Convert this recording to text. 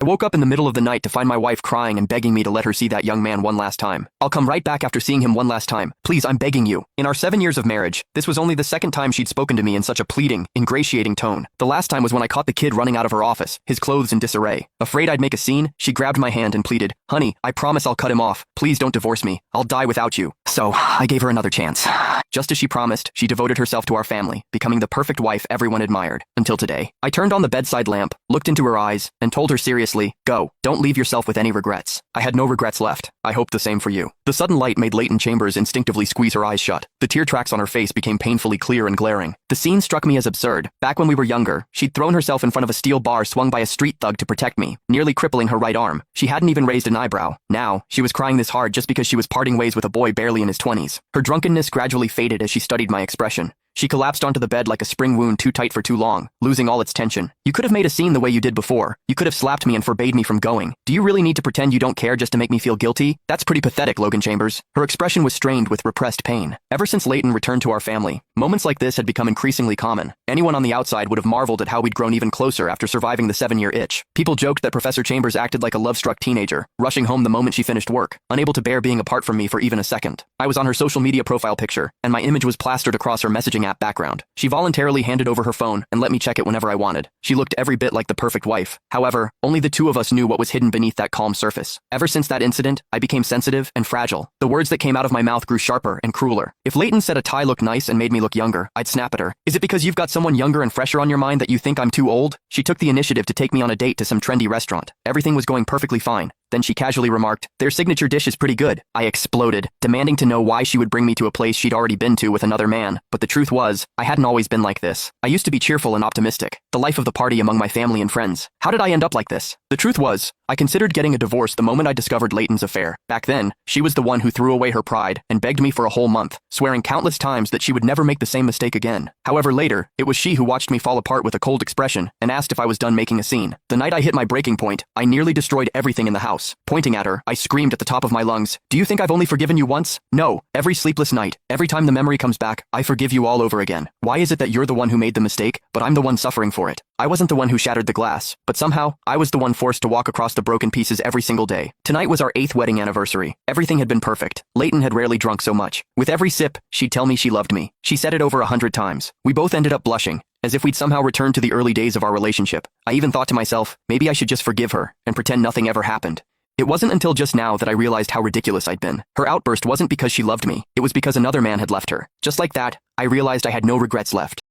I woke up in the middle of the night to find my wife crying and begging me to let her see that young man one last time. I'll come right back after seeing him one last time. Please, I'm begging you. In our 7 years of marriage, this was only the second time she'd spoken to me in such a pleading, ingratiating tone. The last time was when I caught the kid running out of her office, his clothes in disarray. Afraid I'd make a scene, she grabbed my hand and pleaded, "Honey, I promise I'll cut him off. Please don't divorce me. I'll die without you." So, I gave her another chance. Just as she promised, she devoted herself to our family, becoming the perfect wife everyone admired. Until today. I turned on the bedside lamp, looked into her eyes, and told her seriously, "Go. Don't leave yourself with any regrets." I had no regrets left. I hope the same for you. The sudden light made Leighton Chambers instinctively squeeze her eyes shut. The tear tracks on her face became painfully clear and glaring. The scene struck me as absurd. Back when we were younger, she'd thrown herself in front of a steel bar swung by a street thug to protect me, nearly crippling her right arm. She hadn't even raised an eyebrow. Now, she was crying this hard just because she was parting ways with a boy barely in his 20s. Her drunkenness gradually faded as she studied my expression. She collapsed onto the bed like a spring wound too tight for too long, losing all its tension. "You could have made a scene the way you did before. You could have slapped me and forbade me from going. Do you really need to pretend you don't care just to make me feel guilty? That's pretty pathetic, Logan Chambers." Her expression was strained with repressed pain. Ever since Leighton returned to our family, moments like this had become increasingly common. Anyone on the outside would have marveled at how we'd grown even closer after surviving the 7-year itch. People joked that Professor Chambers acted like a love-struck teenager, rushing home the moment she finished work, unable to bear being apart from me for even a second. I was on her social media profile picture, and my image was plastered across her messaging app background. She voluntarily handed over her phone and let me check it whenever I wanted. She looked every bit like the perfect wife. However, only the two of us knew what was hidden beneath that calm surface. Ever since that incident, I became sensitive and fragile. The words that came out of my mouth grew sharper and crueler. If Leighton said a tie looked nice and made me look younger, I'd snap at her. "Is it because you've got someone younger and fresher on your mind that you think I'm too old?" She took the initiative to take me on a date to some trendy restaurant. Everything was going perfectly fine. Then she casually remarked, "Their signature dish is pretty good." I exploded, demanding to know why she would bring me to a place she'd already been to with another man. But the truth was, I hadn't always been like this. I used to be cheerful and optimistic, the life of the party among my family and friends. How did I end up like this? The truth was, I considered getting a divorce the moment I discovered Leighton's affair. Back then, she was the one who threw away her pride and begged me for a whole month, swearing countless times that she would never make the same mistake again. However, later, it was she who watched me fall apart with a cold expression and asked if I was done making a scene. The night I hit my breaking point, I nearly destroyed everything in the house. Pointing at her, I screamed at the top of my lungs, "Do you think I've only forgiven you once? No. Every sleepless night, every time the memory comes back, I forgive you all over again. Why is it that you're the one who made the mistake, but I'm the one suffering for it? I wasn't the one who shattered the glass, but somehow, I was the one forced to walk across the broken pieces every single day." Tonight was our 8th wedding anniversary. Everything had been perfect. Leighton had rarely drunk so much. With every sip, she'd tell me she loved me. She said it over 100 times. We both ended up blushing, as if we'd somehow returned to the early days of our relationship. I even thought to myself, maybe I should just forgive her and pretend nothing ever happened. It wasn't until just now that I realized how ridiculous I'd been. Her outburst wasn't because she loved me. It was because another man had left her. Just like that, I realized I had no regrets left.